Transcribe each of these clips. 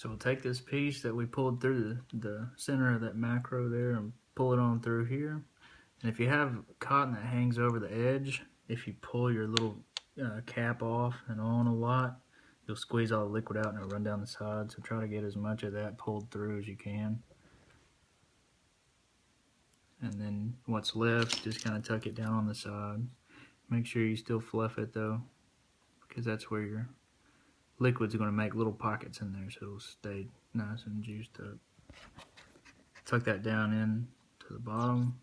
So we'll take this piece that we pulled through the center of that macro there and pull it on through here. And if you have cotton that hangs over the edge, if you pull your little cap off and on a lot, you'll squeeze all the liquid out and it'll run down the side. So try to get as much of that pulled through as you can. And then what's left, just kind of tuck it down on the side. Make sure you still fluff it though, because that's where your liquid's going to make little pockets in there, so it'll stay nice and juiced up. Tuck that down in to the bottom,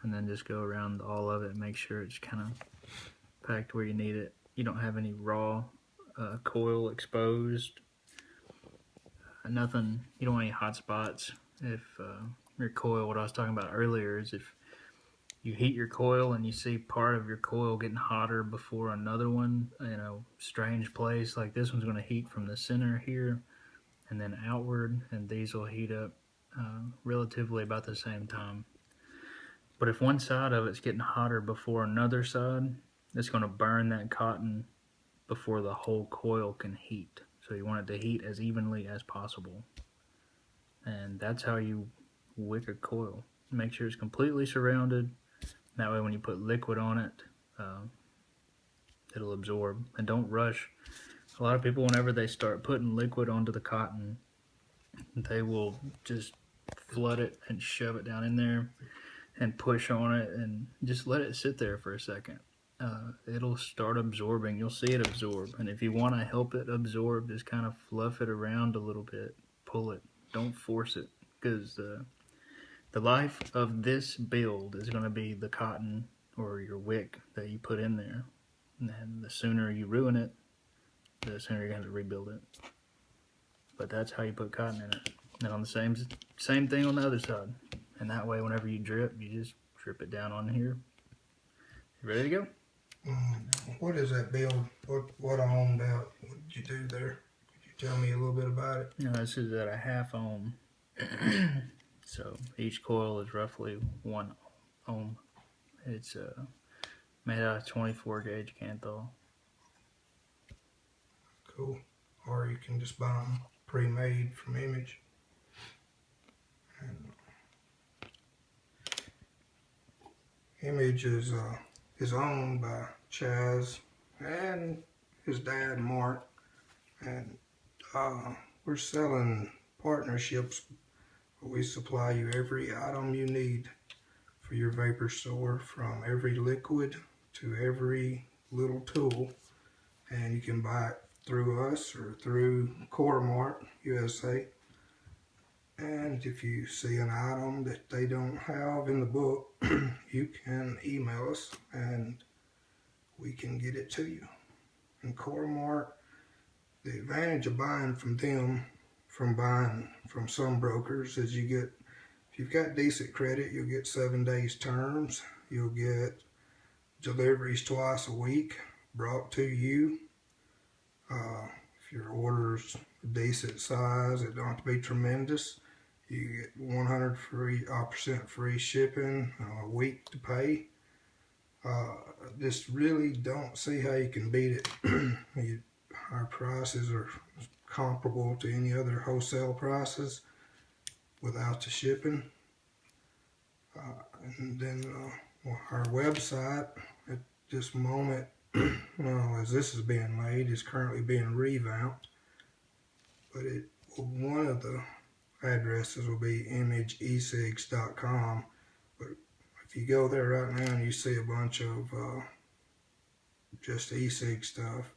and then just go around all of it and make sure it's kind of packed where you need it. You don't have any raw coil exposed. Nothing. You don't want any hot spots. If your coil, what I was talking about earlier, is if you heat your coil and you see part of your coil getting hotter before another one in a strange place, like this one's going to heat from the center here and then outward, and these will heat up relatively about the same time. But if one side of it's getting hotter before another side, it's going to burn that cotton before the whole coil can heat. So you want it to heat as evenly as possible. And that's how you wick a coil. Make sure it's completely surrounded. That way when you put liquid on it, it'll absorb. And don't rush. A lot of people, whenever they start putting liquid onto the cotton, they will just flood it and shove it down in there and push on it and just let it sit there for a second. It'll start absorbing. You'll see it absorb. And if you want to help it absorb, just kind of fluff it around a little bit. Pull it. Don't force it, because the life of this build is going to be the cotton or your wick that you put in there. And the sooner you ruin it, the sooner you're going to have to rebuild it. But that's how you put cotton in it. And on the same thing on the other side. And that way, whenever you drip, you just drip it down on here. You ready to go? What is that build? What ohm about? What did you do there? Could you tell me a little bit about it? You know, this is at a 1/2 ohm. So each coil is roughly 1 ohm. It's made out of 24 gauge Canthal. Cool. Or you can just buy them pre-made from Image. And Image is owned by Chaz and his dad Mark, and we're selling partnerships where we supply you every item you need for your vapor store, from every liquid to every little tool, and you can buy it through us or through Mart USA. And if you see an item that they don't have in the book, you can email us and we can get it to you. And Mart, the advantage of buying from them, from buying from some brokers, is you get, if you've got decent credit, you'll get 7 days terms. You'll get deliveries twice a week brought to you. If your order's a decent size, it don't have to be tremendous. You get 100% free shipping, a week to pay. Just really don't see how you can beat it. Our prices are comparable to any other wholesale prices without the shipping. And then our website at this moment, as this is being made, is currently being revamped. But one of the addresses will be image-e-cigs.com. But if you go there right now and you see a bunch of just e-cig stuff,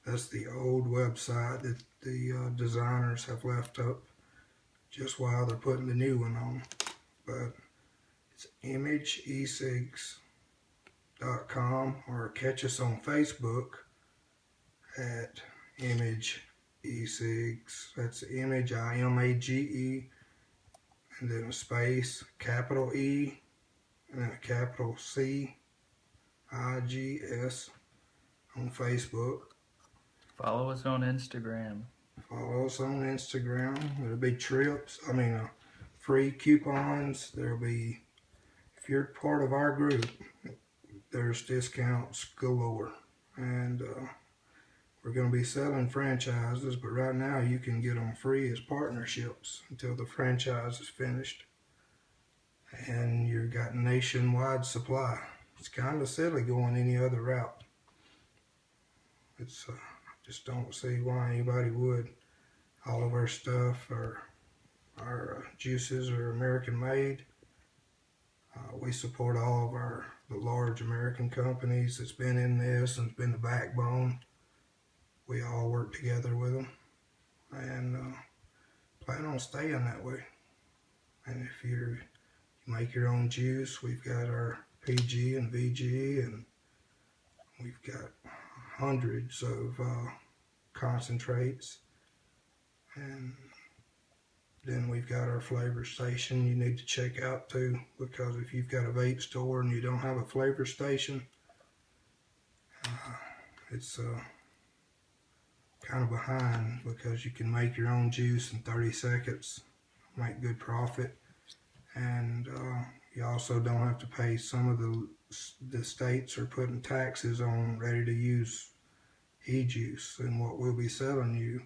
that's the old website that the designers have left up just while they're putting the new one on. But it's image-e-cigs.com, or catch us on Facebook at Image E-cigs. That's Image, I-M-A-G-E, and then a space, capital E, and then a capital C-I-G-S on Facebook. Follow us on Instagram. Follow us on Instagram. There'll be free coupons. There'll be, if you're part of our group, there's discounts galore. And We're going to be selling franchises, but right now you can get them free as partnerships until the franchise is finished. And you've got nationwide supply. It's kind of silly going any other route. It's just don't see why anybody would. All of our stuff, our juices are American made. We support all of the large American companies that's been in this and been the backbone. We all work together with them and plan on staying that way. And if you make your own juice, we've got our PG and VG, and we've got hundreds of concentrates. And then we've got our flavor station you need to check out too, because if you've got a vape store and you don't have a flavor station, it's kind of behind, because you can make your own juice in 30 seconds, make good profit, and you also don't have to pay. Some of the states are putting taxes on ready to use e-juice, and what we'll be selling you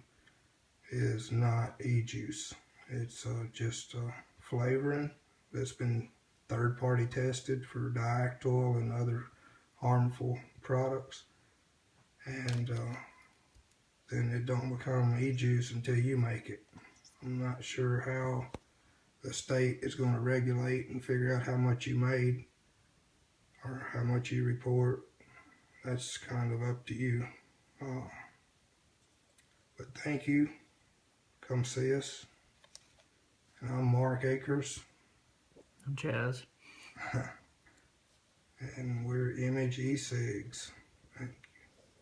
is not e-juice. It's just flavoring that's been third-party tested for diactyl and other harmful products, and then it don't become e-juice until you make it. I'm not sure how the state is going to regulate and figure out how much you made or how much you report. That's kind of up to you. But thank you. Come see us. And I'm Mark Akers. I'm Chaz. And we're Image E-cigs.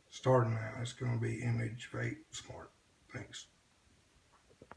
Starting now, it's going to be Image Vape Smart.